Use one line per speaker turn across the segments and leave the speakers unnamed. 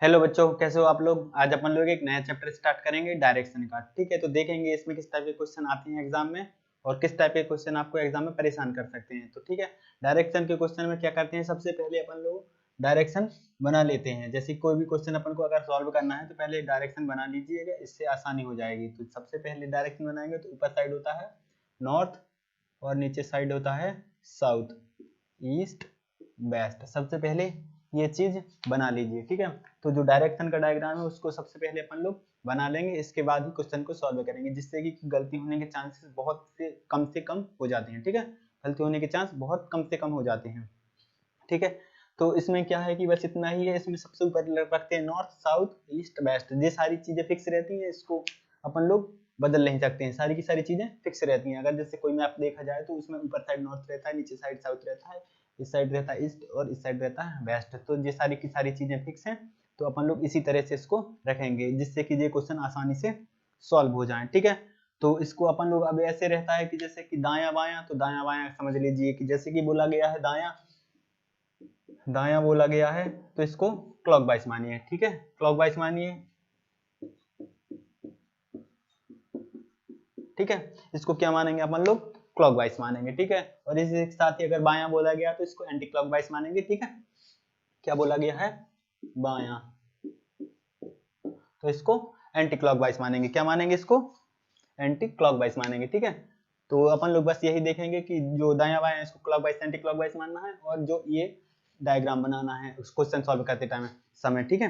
Hello बच्चों, कैसे हो आप लोग। आज अपन लोग एक नया चैप्टर स्टार्ट करेंगे डायरेक्शन का। ठीक है, तो देखेंगे इसमें किस टाइप के क्वेश्चन आते हैं एग्जाम में और किस टाइप के क्वेश्चन आपको एग्जाम में परेशान कर सकते हैं। तो ठीक है, डायरेक्शन के क्वेश्चन में क्या करते हैं, सबसे पहले अपन लोग डायरेक्शन बना लेते हैं। जैसे कोई भी क्वेश्चन अपन को अगर सॉल्व करना है तो पहले डायरेक्शन बना लीजिएगा, इससे आसानी हो जाएगी। तो सबसे पहले डायरेक्शन बनाएंगे तो ऊपर साइड होता है नॉर्थ और नीचे साइड होता है साउथ, ईस्ट, वेस्ट। सबसे पहले ये चीज बना लीजिए। ठीक है, तो जो डायरेक्शन का डायग्राम है उसको सबसे पहले अपन लोग बना लेंगे, इसके बाद ही क्वेश्चन को सॉल्व करेंगे, जिससे कि गलती होने के चांसेस बहुत से कम हो जाते हैं। ठीक है, गलती होने के चांस बहुत कम से कम हो जाते हैं। ठीक है, तो इसमें क्या है कि बस इतना ही है। इसमें सबसे ऊपर रखते हैं नॉर्थ, साउथ, ईस्ट, वेस्ट। ये सारी चीजें फिक्स रहती हैं, इसको अपन लोग बदल नहीं सकते हैं। सारी की सारी चीजें फिक्स रहती हैं। अगर जैसे कोई मैप देखा जाए तो उसमें ऊपर साइड नॉर्थ रहता है, नीचे साइड साउथ रहता है, इस साइड रहता है ईस्ट और इस साइड रहता है वेस्ट। तो ये सारी की सारी चीजें फिक्स हैं, तो अपन लोग इसी तरह से इसको रखेंगे, जिससे कि ये क्वेश्चन आसानी से सॉल्व हो जाए। ठीक है, तो इसको अपन लोग अब ऐसे रहता है कि जैसे कि दाया बाया, तो दाया बाया समझ लीजिए कि जैसे कि बोला गया है दाया दाया बोला गया है तो इसको क्लॉकवाइज मानिए। ठीक है, क्लॉकवाइज मानिए। ठीक है, इसको क्या मानेंगे अपन लोग, क्लॉकवाइज मानेंगे। ठीक है, और इसी के साथ ही अगर बाया बोला गया तो इसको एंटी क्लॉकवाइज मानेंगे। ठीक है, क्या बोला गया है, बाया, तो इसको एंटी क्लॉकवाइज मानेंगे। क्या मानेंगे, इसको एंटी क्लॉकवाइज मानेंगे। ठीक है, तो अपन लोग बस यही देखेंगे कि जो दाया बाया इसको क्लॉकवाइज एंटी क्लॉकवाइज मानना है, और जो ये डायग्राम बनाना है उस क्वेश्चन सॉल्व करते टाइम समय। ठीक है,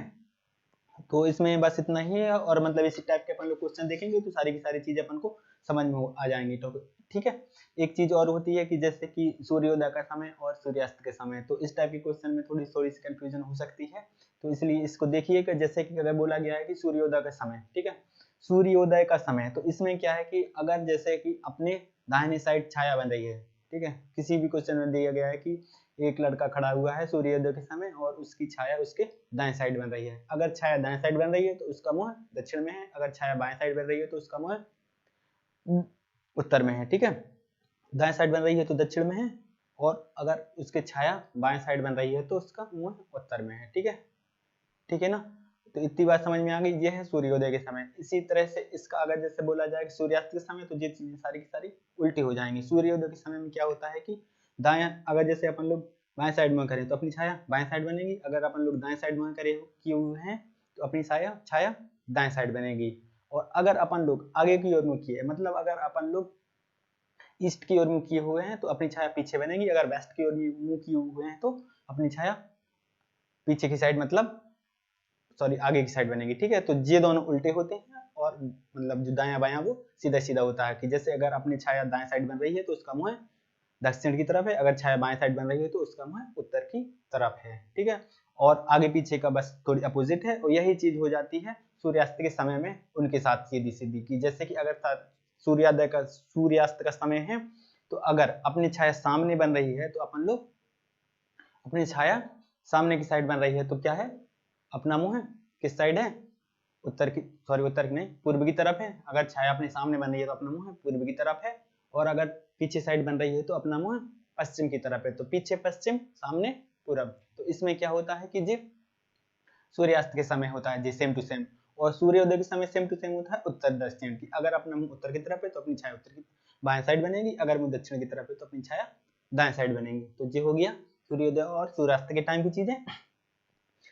तो इसमें बस इतना ही है, और मतलब इसी टाइप के अपन लोग क्वेश्चन देखेंगे तो सारी की सारी चीजें अपन को समझ में आ जाएंगी। तो ठीक है, एक चीज और होती है कि जैसे कि सूर्योदय का समय और सूर्यास्त के समय, तो इस टाइप के क्वेश्चन में थोड़ी थोड़ी सी कंफ्यूजन हो सकती है। तो इसलिए इसको देखिएगा, जैसे कि अगर बोला गया है कि सूर्योदय का समय, ठीक है, सूर्योदय का समय, तो इसमें क्या है कि अगर जैसे कि अपने दाहिने साइड छाया बन रही है, ठीक है, किसी भी क्वेश्चन में दिया गया है कि एक लड़का खड़ा हुआ है सूर्योदय के समय और उसकी छाया उसके दाएं साइड बन रही है। अगर छाया दाएं साइड बन रही है तो उसका मुंह दक्षिण में है, अगर छाया बाएं साइड बन रही है तो उसका मुंह उत्तर में है। ठीक है, दाएं साइड बन रही है तो दक्षिण में है, और अगर उसके छाया बाएं साइड बन रही है तो उसका मुंह उत्तर में है। ठीक है, ठीक है ना। तो इतनी बात समझ में आ गई, ये है सूर्योदय के समय। इसी तरह से इसका अगर जैसे बोला जाए कि सूर्यास्त के समय, तो ये चीजें सारी की सारी उल्टी हो जाएंगी। सूर्योदय के समय में क्या होता है कि दाया, अगर जैसे अपन लोग बाएं साइड में करें तो अपनी छाया बाएं साइड बनेगी, अगर अपन लोग दाएं साइड में करे किए हुए हैं तो अपनी छाया छाया दाएं साइड बनेगी। और अगर अपन लोग आगे की ओर मुँह किए, मतलब अगर अपन लोग ईस्ट की ओर मुँह किए हुए हैं तो अपनी छाया पीछे बनेगी, अगर वेस्ट की ओर मुँह किए हुए हैं तो अपनी छाया पीछे की साइड, मतलब सॉरी आगे की साइड बनेगी। ठीक है, तो ये दोनों उल्टे होते हैं, और मतलब जो दाया बाया वो सीधा सीधा होता है कि जैसे अगर अपनी छाया दाएं साइड बन रही है तो उसका मुंह दक्षिण की तरफ है, अगर छाया बाएं साइड बन रही है तो उसका मुंह उत्तर की तरफ है। ठीक है, और आगे पीछे का बस थोड़ी अपोजिट है, और यही चीज हो जाती है सूर्यास्त के समय में उनके साथ सीधी सीधी की। जैसे कि अगर सूर्यास्त का समय है तो अगर अपनी छाया सामने बन रही है तो अपन लोग अपनी छाया सामने की साइड बन रही है तो क्या है, अपना मुंह किस साइड है, उत्तर की, सॉरी उत्तर की नहीं, पूर्व की तरफ है। अगर छाया अपने सामने बन रही है तो अपना मुंह पूर्व की तरफ है, और अगर पीछे साइड बन रही है तो अपना मुंह पश्चिम की तरफ है। तो पीछे पश्चिम, सामने पूरब। तो इसमें क्या होता है कि जी सूर्यास्त के समय होता है जी सेम टू सेम, और सूर्योदय के समय सेम टू सेम होता है उत्तर दक्षिण की। अगर अपना मुंह उत्तर की तरफ है तो अपनी छाया उत्तर की बाएं साइड बनेगी, अगर मुंह दक्षिण की तरफ है तो अपनी छाया दाएं साइड बनेगी। तो ये हो गया सूर्योदय और सूर्यास्त के टाइम की चीजें।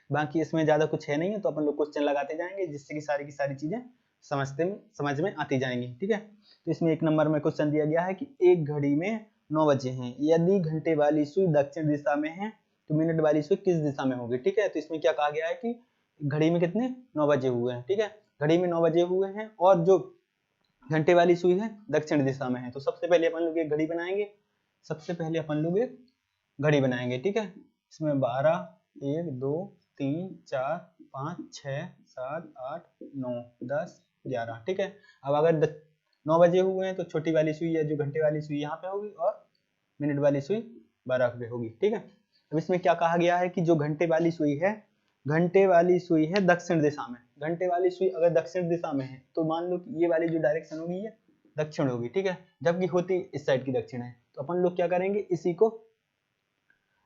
बाकी इसमें ज्यादा कुछ है नहीं है, तो अपन लोग क्वेश्चन लगाते जाएंगे, जिससे कि सारी की सारी चीजें समझ में आती जाएंगी। ठीक है, तो इसमें एक नंबर में क्वेश्चन दिया गया है कि एक घड़ी में 9 बजे हैं, यदि घंटे वाली सुई दक्षिण दिशा में है तो मिनट वाली सुई किस दिशा में होगी। ठीक है, तो इसमें क्या कहा गया है कि घड़ी में कितने 9 बजे हुए हैं। ठीक है, घड़ी में 9 बजे हुए हैं और जो घंटे वाली सुई है दक्षिण दिशा में है। तो सबसे पहले अपन लोग एक घड़ी बनाएंगे, सबसे पहले अपन लोग एक घड़ी बनाएंगे। ठीक है, इसमें 12, 1, 2, 3, 4, 5, 6, 7, 8, 9, 10, 11। ठीक है, अब अगर 9 बजे हुए हैं तो छोटी वाली सुई है जो घंटे वाली सुई यहाँ पे होगी, और मिनट वाली सुई 12 पे होगी। ठीक है, अब इसमें क्या कहा गया है कि जो घंटे वाली सुई है, घंटे वाली सुई है दक्षिण दिशा में। घंटे वाली सुई अगर दक्षिण दिशा में है तो मान लो कि ये वाली जो डायरेक्शन होगी ये दक्षिण होगी। ठीक है, जबकि होती इस साइड की दक्षिण है, तो अपन लोग क्या करेंगे, इसी को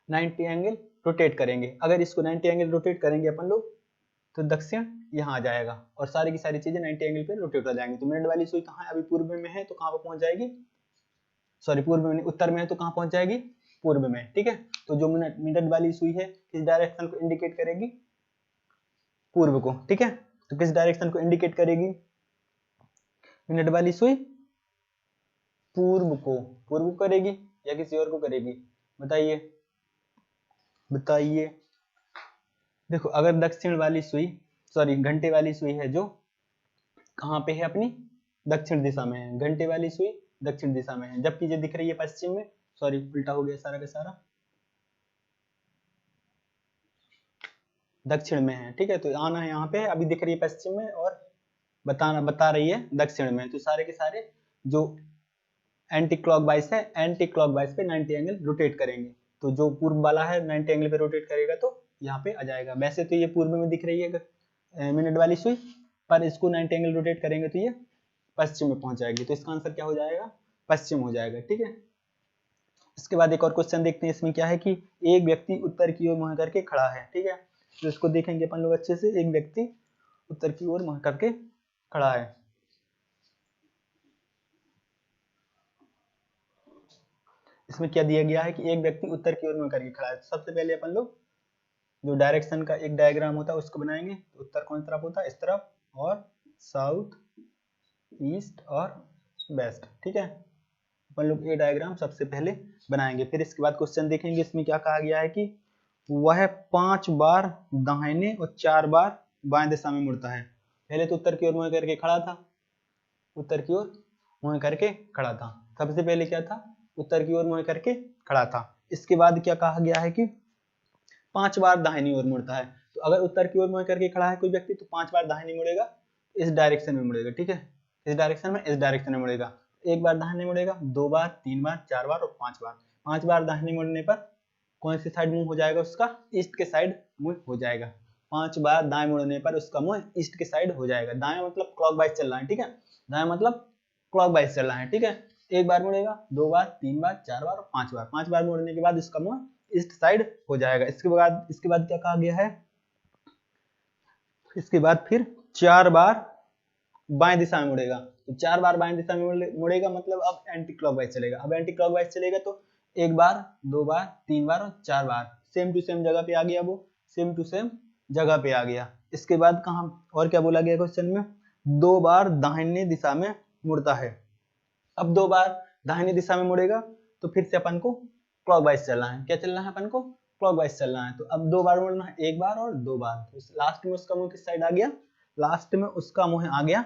90 एंगल रोटेट करेंगे। अगर इसको 90 एंगल रोटेट करेंगे अपन लोग तो दक्षिण यहाँ आ जाएगा और सारी की सारी चीजें 90 एंगल पे रोटेट हो जाएंगी। तो मिनट वाली सुई कहाँ है, अभी पूर्व में है तो कहाँ पर पहुंच जाएगी, सॉरी पूर्व में नहीं, उत्तर में है तो कहाँ पहुंच जाएगी, पूर्व में। ठीक है, तो जो मिनट वाली सुई है किस डायरेक्शन को इंडिकेट करेगी, पूर्व को। ठीक है, तो किस डायरेक्शन को इंडिकेट करेगी मिनट वाली सुई, पूर्व को, पूर्व को करेगी या किसी और को करेगी, बताइए बताइए। देखो अगर दक्षिण वाली सुई, सॉरी घंटे वाली सुई है जो कहाँ पे है, अपनी दक्षिण दिशा में है, घंटे वाली सुई दक्षिण दिशा में है, जबकि ये दिख रही है पश्चिम में, सॉरी उल्टा हो गया सारा का सारा, दक्षिण में है। ठीक है, तो आना है यहाँ पे, अभी दिख रही है पश्चिम में और बता रही है दक्षिण में। तो सारे के सारे जो एंटी क्लॉकवाइज है, एंटी क्लॉकवाइज पे 90 एंगल रोटेट करेंगे। तो जो पूर्व वाला है 90 एंगल पे रोटेट करेगा तो यहाँ पे आ जाएगा। वैसे तो ये पूर्व में दिख रही है मिनट वाली सुई, पर इसको 90 एंगल रोटेट करेंगे तो ये पश्चिम में पहुंच जाएगी। तो इसका आंसर क्या हो जाएगा, पश्चिम हो जाएगा। ठीक है, इसके बाद एक और क्वेश्चन देखते हैं। इसमें क्या है कि एक व्यक्ति उत्तर की ओर मुंह करके खड़ा है। ठीक है, तो इसको देखेंगे अपन लोग अच्छे से। एक व्यक्ति उत्तर की ओर मुंह करके खड़ा है। इसमें क्या दिया गया है कि एक व्यक्ति उत्तर की ओर मुंह करके खड़ा है। सबसे पहले अपन लोग जो डायरेक्शन का एक डायग्राम होता है उसको बनाएंगे। तो उत्तर कौन तरफ होता है, इस तरफ, और साउथ, ईस्ट और वेस्ट। ठीक है, अपन लोग ये डायग्राम सबसे पहले बनाएंगे, फिर इसके बाद क्वेश्चन देखेंगे। इसमें क्या कहा गया है कि वह 5 बार दाहिने और 4 बार बाएं दिशा में मुड़ता है। पहले तो उत्तर की ओर मुंह करके खड़ा था, उत्तर की ओर मुंह करके खड़ा था। सबसे पहले क्या था, उत्तर की ओर मुंह करके खड़ा था। इसके बाद क्या कहा गया है कि 5 बार दाहिनी ओर मुड़ता है। तो अगर उत्तर की ओर मुंह करके खड़ा है कोई व्यक्ति तो 5 बार दाहिनी मुड़ेगा, इस डायरेक्शन में मुड़ेगा। ठीक है, इस डायरेक्शन में, इस डायरेक्शन में मुड़ेगा। एक बार दाहिने मुड़ेगा, 2 बार, 3 बार, 4 बार और 5 बार। 5 बार दाहिने मुड़ने पर कौन सी साइड मुंह हो जाएगा उसका, ईस्ट के साइड मुंह हो जाएगा। 5 बार दाएं मुड़ने पर उसका मुंह ईस्ट के साइड हो जाएगा। दाएं मतलब क्लॉकवाइज चल रहा है। ठीक है, दाएं मतलब क्लॉकवाइज चल रहा है। ठीक है, एक बार मुड़ेगा, 2 बार, 3 बार, 4 बार और 5 बार। 5 बार मुड़ने के बाद इसका मुंह ईस्ट साइड हो जाएगा। इसके बाद क्या कहा गया है, इसके बाद फिर 4 बार बाएं दिशा में मुड़ेगा। तो 4 बार बाएं दिशा में मुड़ेगा मतलब अब एंटी क्लॉकवाइज चलेगा। अब एंटी क्लॉकवाइज चलेगा तो 1 बार, 2 बार, 3 बार और 4 बार सेम टू सेम जगह पे आ गया, वो सेम टू सेम जगह पे आ गया। इसके बाद कहा और क्या बोला गया क्वेश्चन में, 2 बार दाहिने दिशा में मुड़ता है। अब 2 बार दाहिने दिशा में मुड़ेगा तो फिर से अपन को क्लॉकवाइज चलना है। क्या चलना है अपन को, क्लॉकवाइज चलना है। तो अब 2 बार मुड़ना है, 1 बार और 2 बार। तो लास्ट में उसका मुंह किस साइड आ गया, लास्ट में उसका मुंह आ गया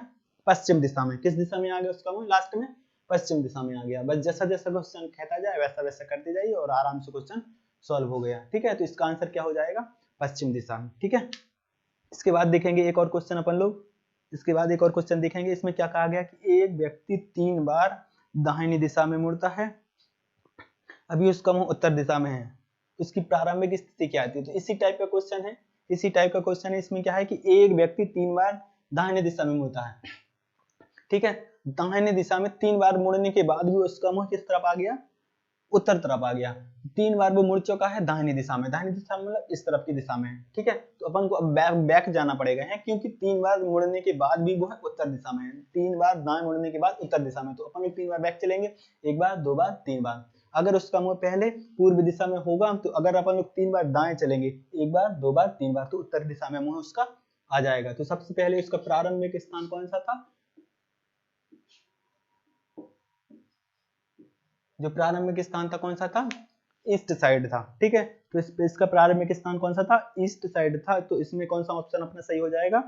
पश्चिम दिशा में। किस दिशा में आ गया उसका मुंह, लास्ट में पश्चिम दिशा में आ गया। बस जैसा जैसा क्वेश्चन कहता जाए वैसा वैसा करते जाइए और आराम से क्वेश्चन सॉल्व हो गया। ठीक है, तो इसका आंसर क्या हो जाएगा, पश्चिम दिशा में। ठीक है, इसके बाद देखेंगे एक और क्वेश्चन अपन लोग। इसके बाद एक और क्वेश्चन देखेंगे। इसमें क्या कहा गया कि एक व्यक्ति 3 बार दाहिनी दिशा में मुड़ता है, अभी उसका मुंह उत्तर दिशा में है, उसकी प्रारंभिक स्थिति क्या आती है। तो इसी टाइप का क्वेश्चन है, इसी टाइप का क्वेश्चन है। इसमें क्या है कि एक व्यक्ति 3 बार दाहिने दिशा में मुड़ता है। ठीक है, दाहिने दिशा में 3 बार मुड़ने के बाद भी उसका मुंह किस तरफ आ गया, उत्तर तरफ आ गया। 3 बार वो मुड़ चुका है दाहिनी दिशा में, दाहिनी दिशा में मतलब इस तरफ की दिशा में। ठीक है, तो अपन को अब बैक जाना पड़ेगा है, क्योंकि 3 बार मुड़ने के बाद भी वो है उत्तर दिशा में है। 3 बार दाएं मुड़ने के बाद उत्तर दिशा में, तो अपन लोग 3 बार बैक चलेंगे, 1 बार, 2 बार, 3 बार। अगर उसका मुंह पहले पूर्व दिशा में होगा तो अगर अपन लोग 3 बार दाएं चलेंगे, 1 बार, 2 बार, 3 बार, तो उत्तर दिशा में मुंह उसका आ जाएगा। तो सबसे पहले उसका प्रारंभिक स्थान कौन सा था, जो प्रारंभिक स्थान था कौन सा था, ईस्ट साइड था। ठीक है, तो इसका प्रारंभिक स्थान कौन सा था, ईस्ट साइड था। तो इसमें कौन सा ऑप्शन अपना सही हो जाएगा,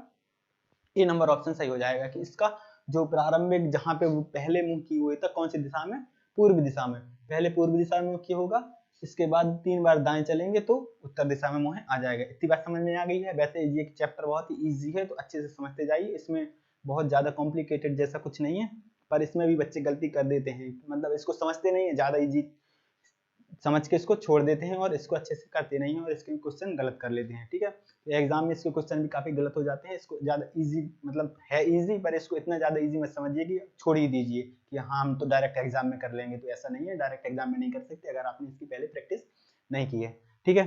ए नंबर ऑप्शन सही हो जाएगा कि इसका जो प्रारंभिक जहां पे वो पहले मुंह की हुई था कौन सी दिशा में, पूर्व दिशा में। पहले पूर्व दिशा में मुंह की होगा, इसके बाद 3 बार दाएं चलेंगे तो उत्तर दिशा में मुंह आ जाएगा। इतनी बात समझ में आ गई है। वैसे ये चैप्टर बहुत ही इजी है, तो अच्छे से समझते जाइए। इसमें बहुत ज्यादा कॉम्प्लिकेटेड जैसा कुछ नहीं है, पर इसमें भी बच्चे गलती कर देते हैं, मतलब इसको समझते नहीं है, ज्यादा इजी समझ के इसको छोड़ देते हैं और इसको अच्छे से करते नहीं हैं और इसके क्वेश्चन गलत कर लेते हैं। ठीक है, तो एग्जाम में इसके क्वेश्चन भी काफी गलत हो जाते हैं। इसको ज्यादा इजी मतलब है इजी, पर इसको इतना ज्यादा इजी मत समझिए कि छोड़ ही दीजिए कि हाँ हम तो डायरेक्ट एग्जाम में कर लेंगे। तो ऐसा नहीं है, डायरेक्ट एग्जाम में नहीं कर सकते अगर आपने इसकी पहले प्रैक्टिस नहीं की है। ठीक है,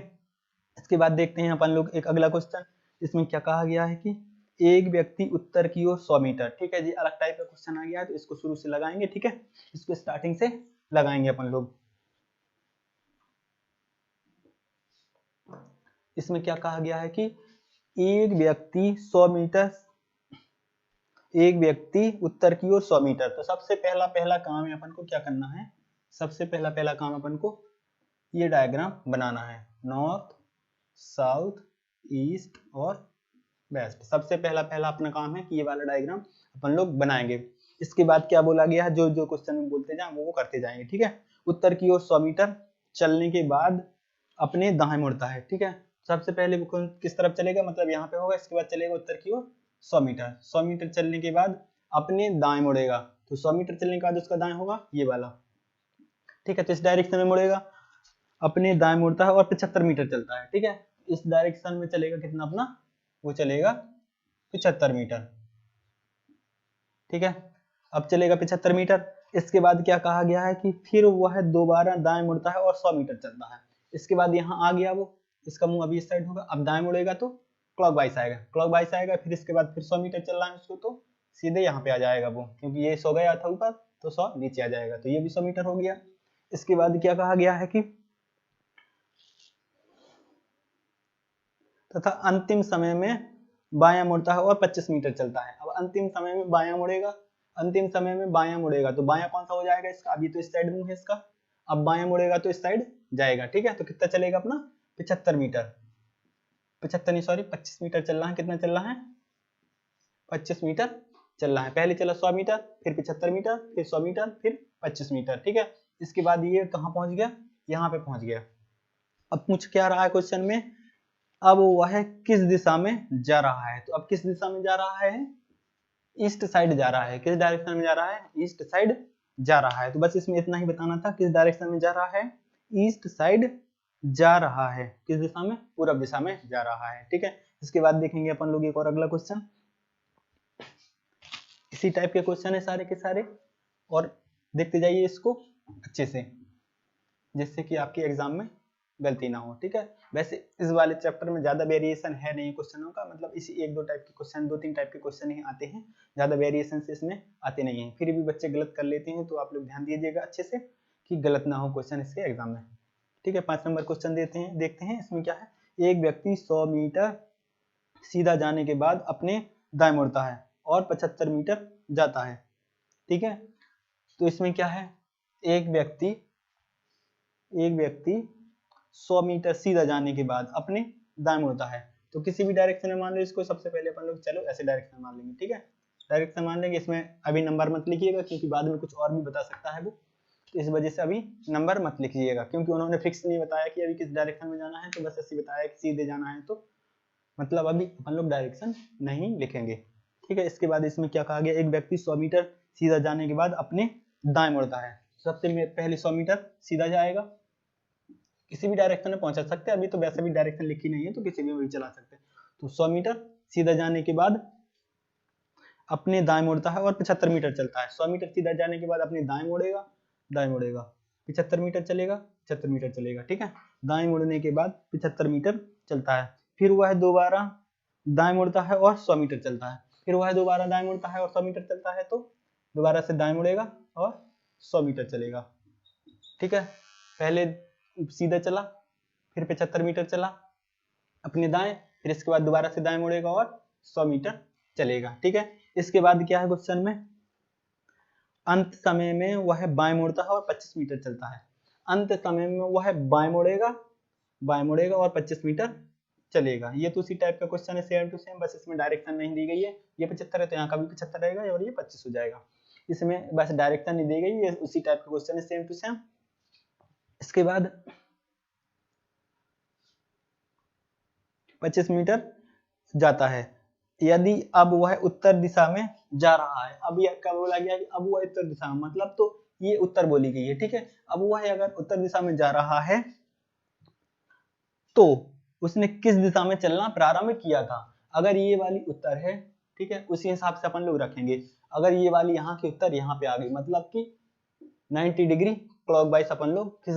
इसके बाद देखते हैं अपन लोग एक अगला क्वेश्चन। इसमें क्या कहा गया है कि एक व्यक्ति उत्तर की ओर 100 मीटर, ठीक है जी, अलग टाइप का क्वेश्चन आ गया है तो इसको शुरू से लगाएंगे, ठीक है, इसको स्टार्टिंग से लगाएंगे अपन लोग। इसमें क्या कहा गया है कि एक व्यक्ति 100 मीटर, एक व्यक्ति उत्तर की ओर 100 मीटर। तो सबसे पहला काम है अपन को क्या करना है, सबसे पहला काम अपन को ये डायग्राम बनाना है, नॉर्थ साउथ ईस्ट और वेस्ट। सबसे पहला अपना काम है कि ये वाला डायग्राम अपन लोग बनाएंगे। इसके बाद क्या बोला गया है, जो जो क्वेश्चन में बोलते जाए वो करते जाएंगे, ठीक है। उत्तर की ओर 100 मीटर चलने के बाद अपने दाएं मुड़ता है, ठीक है। सबसे पहले वो किस तरफ चलेगा, मतलब यहाँ पे होगा, इसके बाद चलेगा उत्तर की ओर 100 मीटर। 100 मीटर चलने के बाद अपने दाएं मुड़ेगा, तो 100 मीटर चलने के बाद उसका दाएं होगा ये वाला, ठीक है। तो इस डायरेक्शन में मुड़ेगा, अपने दाएं मुड़ता है और 75 मीटर चलता है, ठीक है। इस डायरेक्शन में चलेगा कितना अपना, वो चलेगा 75 मीटर, ठीक है। अब चलेगा 75 मीटर। इसके बाद क्या कहा गया है कि फिर वह दोबारा दाएं मुड़ता है और 100 मीटर चलता है। इसके बाद यहाँ आ गया वो, इसका मुंह अभी इस साइड होगा, अब दाएं मुड़ेगा तो क्लॉकवाइज आएगा, क्लॉकवाइज आएगा। फिर इसके बाद फिर 100 मीटर चल रहा है उसको, तो सीधे यहाँ पे आ जाएगा वो, क्योंकि ये 100 गया था ऊपर तो 100 नीचे आ जाएगा, तो ये भी 100 मीटर हो गया। इसके बाद क्या कहा गया है कि तथा अंतिम समय में बायां मुड़ता है और 25 मीटर चलता है। अब अंतिम समय में बायां मुड़ेगा, अंतिम समय में बायां मुड़ेगा तो बायां कौन सा हो जाएगा इसका, अभी तो इस साइड मुंह है इसका, अब बायां मुड़ेगा तो इस साइड जाएगा, ठीक है। तो कितना चलेगा अपना 75 मीटर, 75 नहीं सॉरी 25 मीटर चल रहा है। कितना चल रहा है, 25 मीटर चल रहा है। पहले चला 100 मीटर, फिर 75 मीटर, फिर 100 मीटर, फिर 25 मीटर, ठीक है। इसके बाद ये कहाँ पहुंच गया, यहाँ पे पहुंच गया। अब पूछ क्या रहा है क्वेश्चन में, अब वह किस दिशा में जा रहा है, तो अब किस दिशा में जा रहा है, ईस्ट साइड जा रहा है। किस डायरेक्शन में जा रहा है, ईस्ट साइड जा रहा है। तो बस इसमें इतना ही बताना था, किस डायरेक्शन में जा रहा है, ईस्ट साइड जा रहा है। किस दिशा में, पूरब दिशा में जा रहा है, ठीक है। इसके बाद देखेंगे अपन लोग एक और अगला क्वेश्चन, इसी टाइप के क्वेश्चन है सारे के सारे, और देखते जाइए इसको अच्छे से, जिससे कि आपके एग्जाम में गलती ना हो, ठीक है। वैसे इस वाले चैप्टर में ज्यादा वेरिएशन है नहीं क्वेश्चनों का, मतलब इसी एक दो टाइप के क्वेश्चन, दो तीन टाइप के क्वेश्चन ही आते हैं, ज्यादा वेरिएशन से इसमें आते नहीं है। फिर भी बच्चे गलत कर लेते हैं, तो आप लोग ध्यान दीजिएगा अच्छे से कि गलत ना हो क्वेश्चन इसके एग्जाम में, ठीक है। 5 नंबर क्वेश्चन देखते हैं। इसमें क्या है, एक व्यक्ति 100 मीटर सीधा जाने के बाद अपने दाएं मुड़ता है और 75 मीटर जाता है, ठीक है। तो इसमें क्या है, एक व्यक्ति 100 मीटर सीधा जाने के बाद अपने दाएं मुड़ता है। तो किसी भी डायरेक्शन में मान लो इसको, सबसे पहले अपन लोग चलो ऐसे डायरेक्शन में मान लेंगे, ठीक है। डायरेक्शन मान लेंगे, इसमें अभी नंबर मत लिखिएगा क्योंकि बाद में कुछ और भी बता सकता है वो, तो इस वजह से अभी नंबर मत लिखिएगा, क्योंकि उन्होंने फिक्स नहीं बताया कि अभी किस डायरेक्शन में जाना है, तो बस ऐसे बताया कि सीधे जाना है, तो मतलब अभी अपन लोग डायरेक्शन नहीं लिखेंगे, ठीक है। इसके बाद इसमें क्या कहा गया, एक व्यक्ति 100 मीटर सीधा जाने के बाद अपने दाएं मुड़ता है। सबसे पहले 100 मीटर सीधा जाएगा, किसी भी डायरेक्शन में पहुंचा सकते हैं, अभी तो वैसे भी डायरेक्शन लिखी नहीं है तो किसी भी चला सकते हैं। तो 100 मीटर सीधा जाने के बाद अपने दाएं मुड़ता है और 75 मीटर चलता है। 100 मीटर सीधा जाने के बाद अपने दाएं मुड़ेगा, 75 मीटर चलेगा, 75 मीटर चलेगा, ठीक है। दाएं मुड़ने के बाद 75 मीटर चलता है। फिर वह दोबारा दाएं मुड़ता है और 100 मीटर चलता है। फिर वह दोबारा दाएं मुड़ता है और 100 मीटर चलता है, तो दोबारा से दाएं मुड़ेगा और 100 मीटर चलेगा, ठीक है। पहले सीधा चला, फिर 75 मीटर चला अपने दाएं, फिर इसके बाद दोबारा से दाएं मुड़ेगा और 100 मीटर चलेगा, ठीक है। इसके बाद क्या है क्वेश्चन में, अंत समय में वह बाएं मुड़ता है और 25 मीटर चलता है। अंत समय में वह बाएं मुड़ेगा और 25 मीटर चलेगा। ये तो उसी टाइप का क्वेश्चन है, सेम टू सेम, बस इसमें डायरेक्शन नहीं दी गई है। ये 75 है तो यहाँ का भी 75 रहेगा और ये 25 हो जाएगा, इसमें बस डायरेक्शन नहीं दी गई, ये उसी टाइप का क्वेश्चन है, सेम टू सेम। इसके बाद 25 मीटर जाता है, यदि अब वह उत्तर दिशा में जा रहा है। अब यह क्या बोला गया कि अब वह उत्तर दिशा में, मतलब तो ये उत्तर बोली गई है, ठीक है। अब वह अगर उत्तर दिशा में जा रहा है तो उसने किस दिशा में चलना प्रारंभ किया था। अगर ये वाली उत्तर है, ठीक है, उसी हिसाब से अपन लोग रखेंगे। अगर ये वाली यहाँ की उत्तर यहाँ पे आ गई, मतलब कि 90 डिग्री क्लॉकवाइज अपन लोग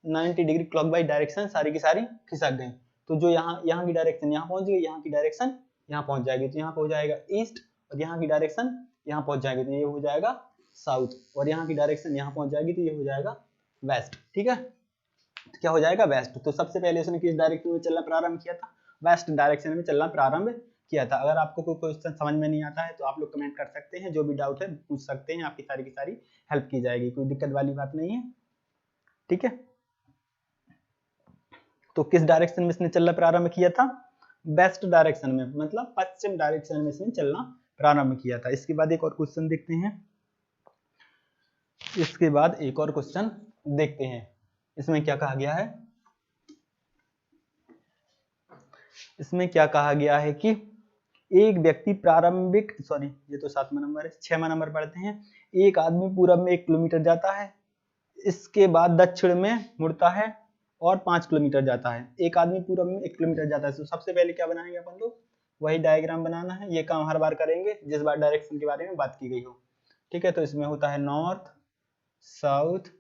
90 डिग्री क्लॉकवाइज डायरेक्शन सारी की सारी खिसक गई, तो जो यहाँ की डायरेक्शन यहाँ पहुंच गई, यहाँ की डायरेक्शन यहाँ पहुंच जाएगी, तो यहाँ पे हो जाएगा ईस्ट, और यहाँ की डायरेक्शन यहाँ पहुंच जाएगी तो ये हो जाएगा साउथ, और यहाँ की डायरेक्शन यहाँ पहुंच जाएगी तो ये हो जाएगा वेस्ट। ठीक है, तो क्या हो जाएगा वेस्ट। तो सबसे पहले उसने किस डायरेक्शन में चलना प्रारंभ किया था, वेस्ट डायरेक्शन में चलना प्रारंभ किया था। अगर आपको कोई क्वेश्चन समझ में नहीं आता है तो आप लोग कमेंट कर सकते हैं, जो भी डाउट है पूछ सकते हैं, आपकी सारी की सारी हेल्प की जाएगी, कोई दिक्कत वाली बात नहीं है। ठीक है, तो किस डायरेक्शन में इसने चलना प्रारंभ किया था, वेस्ट डायरेक्शन में, मतलब पश्चिम डायरेक्शन में इसने चलना प्रारंभ किया था। इसके बाद एक और क्वेश्चन देखते हैं, इसके बाद एक और क्वेश्चन देखते हैं, इसमें क्या कहा गया है, इसमें क्या कहा गया है कि एक व्यक्ति प्रारंभिक, सॉरी ये तो 7वां नंबर है, 6वां नंबर पढ़ते हैं। एक आदमी पूरब में 1 किलोमीटर जाता है, इसके बाद दक्षिण में मुड़ता है और 5 किलोमीटर जाता है। एक आदमी पूरब में 1 किलोमीटर जाता है, तो सबसे पहले क्या बनाएंगे अपन लोग, वही डायग्राम बनाना है। ये काम हर बार करेंगे जिस बार डायरेक्शन के बारे में बात की गई हो। ठीक है, तो इसमें होता है नॉर्थ, साउथ,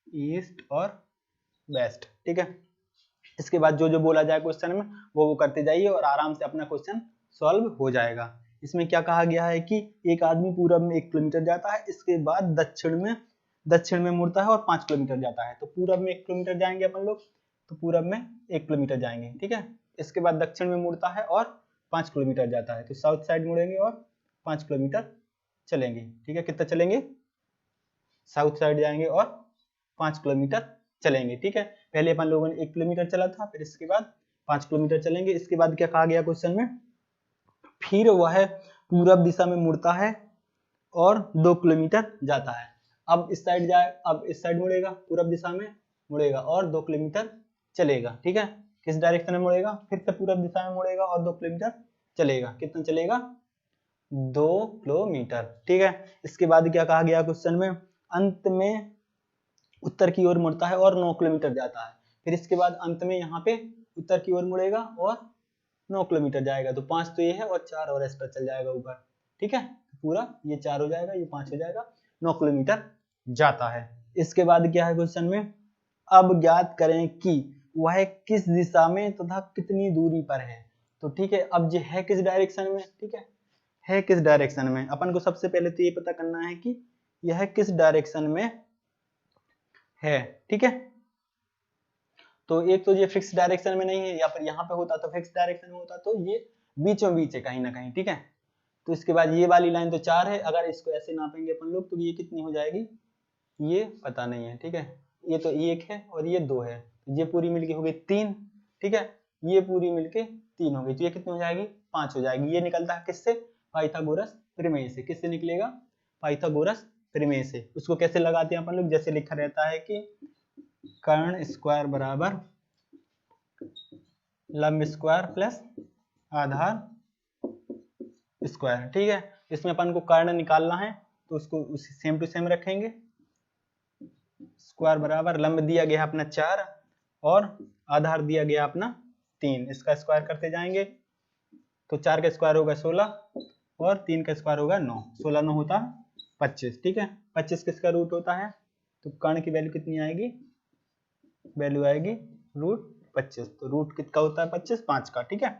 ईस्ट और वेस्ट। ठीक है, इसके बाद जो जो बोला जाए क्वेश्चन में वो करते जाइए और आराम से अपना क्वेश्चन सॉल्व हो जाएगा। इसमें क्या कहा गया है कि एक आदमी पूरब में 1 किलोमीटर जाता है, इसके बाद दक्षिण में मुड़ता है और 5 किलोमीटर जाता है। तो पूरब में 1 किलोमीटर जाएंगे अपन लोग, तो पूरब में 1 किलोमीटर जाएंगे। ठीक है, इसके बाद दक्षिण में मुड़ता है और 5 किलोमीटर जाता है, तो साउथ साइड मुड़ेंगे और 5 किलोमीटर चलेंगे। ठीक है, कितना चलेंगे, साउथ साइड जाएंगे और 5 किलोमीटर चलेंगे। ठीक है, पहले अपन लोगों ने 1 किलोमीटर चला था, फिर इसके बाद 5 किलोमीटर चलेंगे। इसके बाद क्या कहा गया क्वेश्चन में, फिर वह पूरब दिशा में मुड़ता है और 2 किलोमीटर जाता है। अब इस साइड जाए, अब इस साइड मुड़ेगा, पूरब दिशा में मुड़ेगा और 2 किलोमीटर चलेगा। ठीक है, किस डायरेक्शन में मुड़ेगा, फिर से पूरब दिशा में मुड़ेगा और 2 किलोमीटर चलेगा। कितना चलेगा, 2 किलोमीटर। ठीक है, इसके बाद क्या कहा गया क्वेश्चन में, अंत में उत्तर की ओर मुड़ता है और 9 किलोमीटर जाता है। फिर इसके बाद अंत में यहाँ पे उत्तर की ओर मुड़ेगा और 9 किलोमीटर जाएगा। तो 5 तो ये है और 4 और एक्स्ट्रा चल जाएगा ऊपर। ठीक है, पूरा ये 4 हो जाएगा, ये 5 हो जाएगा, 9 किलोमीटर जाता है। इसके बाद क्या है क्वेश्चन में, अब ज्ञात करें कि वह किस दिशा में तथा कितनी दूरी पर है। तो ठीक है, अब ये है किस डायरेक्शन में, ठीक है किस डायरेक्शन में, अपन को सबसे पहले तो ये पता करना है कि यह किस डायरेक्शन में है। ठीक है, तो एक तो ये फिक्स डायरेक्शन में नहीं है, या फिर यहाँ पे होता तो फिक्स डायरेक्शन में होता, तो ये बीचों बीच है कहीं ना कहीं। ठीक है, तो इसके बाद ये वाली लाइन तो 4 है, अगर इसको ऐसे नापेंगे अपन लोग तो ये कितनी हो जाएगी, ये पता नहीं है। ठीक है, ये तो 1 है और ये 2 है, ये पूरी मिलके हो गई 3। ठीक है, ये पूरी मिलके 3 हो गई, तो ये कितनी हो जाएगी, 5 हो जाएगी। ये निकलता है किससे, पाइथागोरस प्रमेय से। किससे निकलेगा, पाइथागोरस प्रमेय से। उसको कैसे लगाते हैं अपन लोग, जैसे लिखा रहता है कि कर्ण स्क्वायर बराबर लंब स्क्वायर प्लस आधार स्क्वायर। ठीक है, इसमें अपन को कर्ण निकालना है तो उसको उसी सेम टू सेम रखेंगे। स्क्वायर बराबर लंब दिया गया अपना 4 और आधार दिया गया अपना 3, इसका स्क्वायर करते जाएंगे तो 4 का स्क्वायर होगा 16 और 3 का स्क्वायर होगा 9। 16 9 होता 25। ठीक है, 25 किसका रूट होता है, तो कर्ण की वैल्यू कितनी आएगी, वैल्यू आएगी रूट 25। तो रूट कितना होता है 25, 5 का। ठीक है,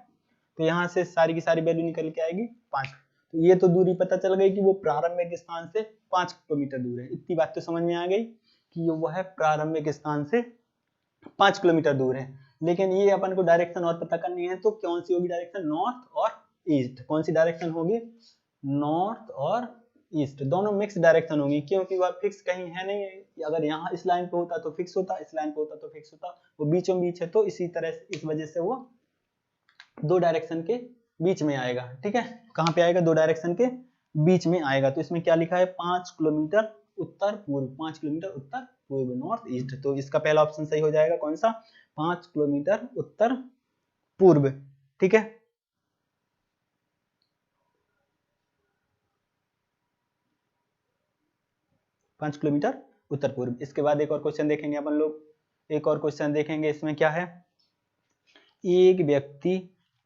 तो यहाँ से सारी की सारी वैल्यू निकल के आएगी 5। तो ये तो दूरी पता चल गई कि वो प्रारंभिक स्थान से 5 किलोमीटर दूर है। इतनी बात तो समझ में आ गई कि वह प्रारंभिक स्थान से 5 किलोमीटर दूर है। लेकिन ये अपन को डायरेक्शन और पता करनी है, तो कौन सी होगी डायरेक्शन, नॉर्थ और ईस्ट। कौन सी डायरेक्शन होगी, नॉर्थ और ईस्ट, दोनों मिक्स डायरेक्शन होगी, क्योंकि वह फिक्स कहीं है नहीं है। अगर यहाँ इस लाइन पे होता तो फिक्स होता, इस लाइन पे होता तो फिक्स होता, वो बीचों बीच है, तो इसी तरह इस वजह से वो 2 डायरेक्शन के बीच में आएगा। ठीक है, कहाँ पे आएगा, 2 डायरेक्शन के बीच में आएगा। तो इसमें क्या लिखा है, 5 किलोमीटर उत्तर पूर्व, 5 किलोमीटर उत्तर पूर्व, नॉर्थ ईस्ट। तो इसका पहला ऑप्शन सही हो जाएगा, कौन सा, 5 किलोमीटर उत्तर पूर्व। ठीक है, पांच किलोमीटर उत्तर पूर्व। इसके बाद एक और क्वेश्चन देखेंगे अपन लोग, एक और क्वेश्चन देखेंगे। इसमें क्या है, एक व्यक्ति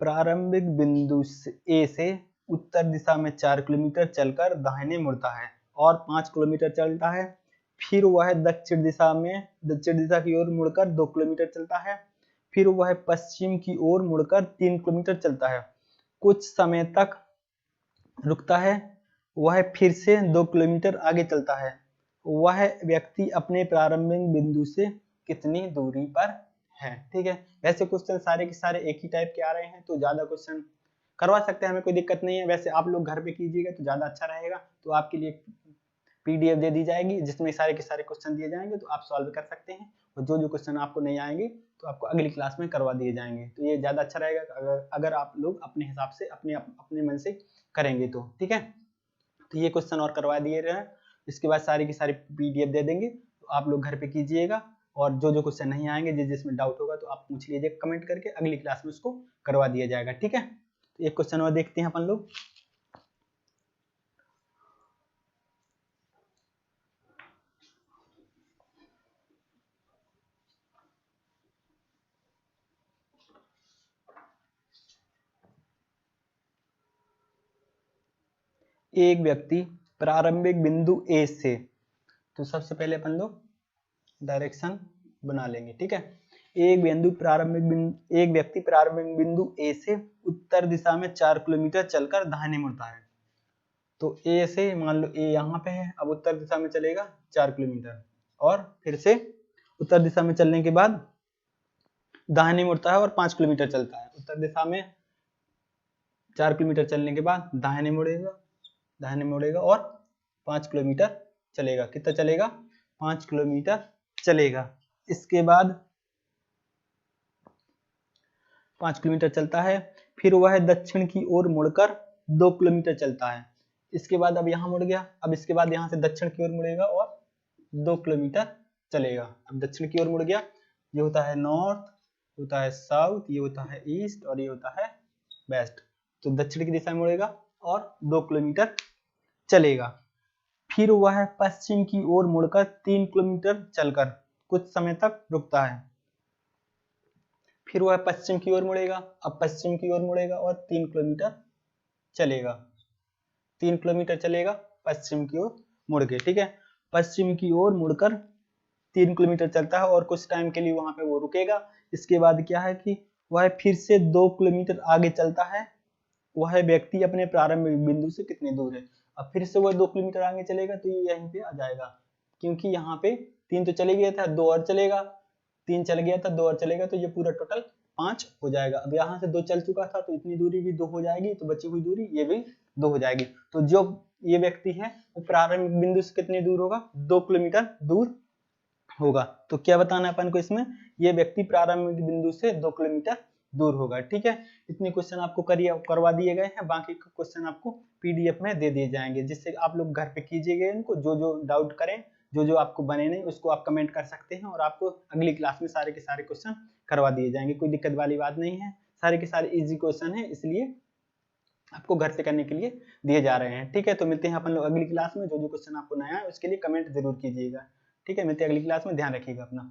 प्रारंभिक बिंदु ए से उत्तर दिशा में 4 किलोमीटर चलकर दाहिने मुड़ता है और 5 किलोमीटर चलता है। फिर वह दक्षिण दिशा की ओर मुड़कर 2 किलोमीटर चलता है। फिर वह पश्चिम की ओर मुड़कर 3 किलोमीटर चलता है, कुछ समय तक रुकता है, वह फिर से 2 किलोमीटर आगे चलता है, वह व्यक्ति अपने प्रारंभिक बिंदु से कितनी दूरी पर है। ठीक है, वैसे क्वेश्चन सारे के सारे एक ही टाइप के आ रहे हैं, तो ज्यादा क्वेश्चन करवा सकते हैं, हमें कोई दिक्कत नहीं है। वैसे आप लोग घर पे कीजिएगा तो ज्यादा अच्छा रहेगा। तो आपके लिए PDF दे दी जाएगी जिसमें सारे के सारे क्वेश्चन दिए जाएंगे, तो आप सॉल्व कर सकते हैं, और जो जो क्वेश्चन आपको नहीं आएंगे तो आपको अगली क्लास में करवा दिए जाएंगे। तो ये ज्यादा अच्छा रहेगा अगर आप लोग अपने हिसाब से अपने मन से करेंगे तो। ठीक है, तो ये क्वेश्चन और करवा दिए रहे, इसके बाद सारी की सारी PDF दे देंगे, तो आप लोग घर पे कीजिएगा, और जो जो क्वेश्चन नहीं आएंगे जिसमें डाउट होगा तो आप पूछ लीजिए कमेंट करके, अगली क्लास में उसको करवा दिया जाएगा। ठीक है, तो एक क्वेश्चन और देखते हैं अपन लोग। एक व्यक्ति प्रारंभिक बिंदु A से, तो सबसे पहले अपन लोग डायरेक्शन बना लेंगे। ठीक है, एक व्यक्ति प्रारंभिक बिंदु A से उत्तर दिशा में 4 किलोमीटर चलकर दाहिने मुड़ता है। तो A से मान लो A यहाँ पे है, अब उत्तर दिशा में चलेगा 4 किलोमीटर, और फिर से उत्तर दिशा में चलने के बाद दाहिने मुड़ता है और 5 किलोमीटर चलता है। उत्तर दिशा में 4 किलोमीटर चलने के बाद दाहिने मुड़ेगा और 5 किलोमीटर चलेगा। कितना चलेगा? 5 किलोमीटर चलेगा। इसके बाद 5 किलोमीटर चलता है, फिर वह दक्षिण की ओर मुड़कर 2 किलोमीटर चलता है। इसके बाद अब यहाँ मुड़ गया, अब इसके बाद यहाँ से दक्षिण की ओर मुड़ेगा और 2 किलोमीटर चलेगा। अब दक्षिण की ओर मुड़ गया, ये होता है नॉर्थ, होता है साउथ, ये होता है ईस्ट और ये होता है वेस्ट। तो दक्षिण की दिशा में मुड़ेगा और 2 किलोमीटर चलेगा। फिर वह पश्चिम की ओर मुड़कर 3 किलोमीटर चलकर कुछ समय तक रुकता है। फिर वह पश्चिम की ओर मुड़ेगा, अब पश्चिम की ओर मुड़ेगा और 3 किलोमीटर चलेगा। 3 किलोमीटर चलेगा पश्चिम की ओर मुड़ के। ठीक है, पश्चिम की ओर मुड़कर 3 किलोमीटर चलता है और कुछ टाइम के लिए वहां पे वो रुकेगा। इसके बाद क्या है कि वह फिर से 2 किलोमीटर आगे चलता है, वह व्यक्ति अपने प्रारंभिक बिंदु से कितने दूर है। अब फिर से वह 2 किलोमीटर आगे चलेगा, तो ये यहीं पे आ जाएगा, क्योंकि यहाँ पे 3 तो चले गया था, 2 और चलेगा, 3 चल गया था, 2 और चलेगा, तो ये पूरा टोटल 5 हो जाएगा। अब यहाँ से 2 चल चुका था, तो इतनी दूरी भी 2 हो जाएगी, तो बची हुई दूरी ये भी 2 हो जाएगी। तो जो ये व्यक्ति है वो प्रारंभिक बिंदु से कितने दूर होगा? 2 किलोमीटर दूर होगा। तो क्या बताना है अपन को इसमें? ये व्यक्ति प्रारंभिक बिंदु से 2 किलोमीटर दूर होगा। ठीक है, इतने क्वेश्चन आपको करवा दिए गए हैं, बाकी क्वेश्चन आपको PDF में दे दिए जाएंगे, जिससे आप लोग घर पे कीजिएगा इनको। जो जो डाउट करें, जो जो आपको बने नहीं, उसको आप कमेंट कर सकते हैं, और आपको अगली क्लास में सारे के सारे क्वेश्चन करवा दिए जाएंगे। कोई दिक्कत वाली बात नहीं है, सारे के सारे इजी क्वेश्चन है, इसलिए आपको घर से करने के लिए दिए जा रहे हैं। ठीक है, तो मिलते हैं अपन लोग अगली क्लास में। जो जो क्वेश्चन आपको नया है उसके लिए कमेंट जरूर कीजिएगा। ठीक है, मिलते हैं अगली क्लास में, ध्यान रखिएगा अपना।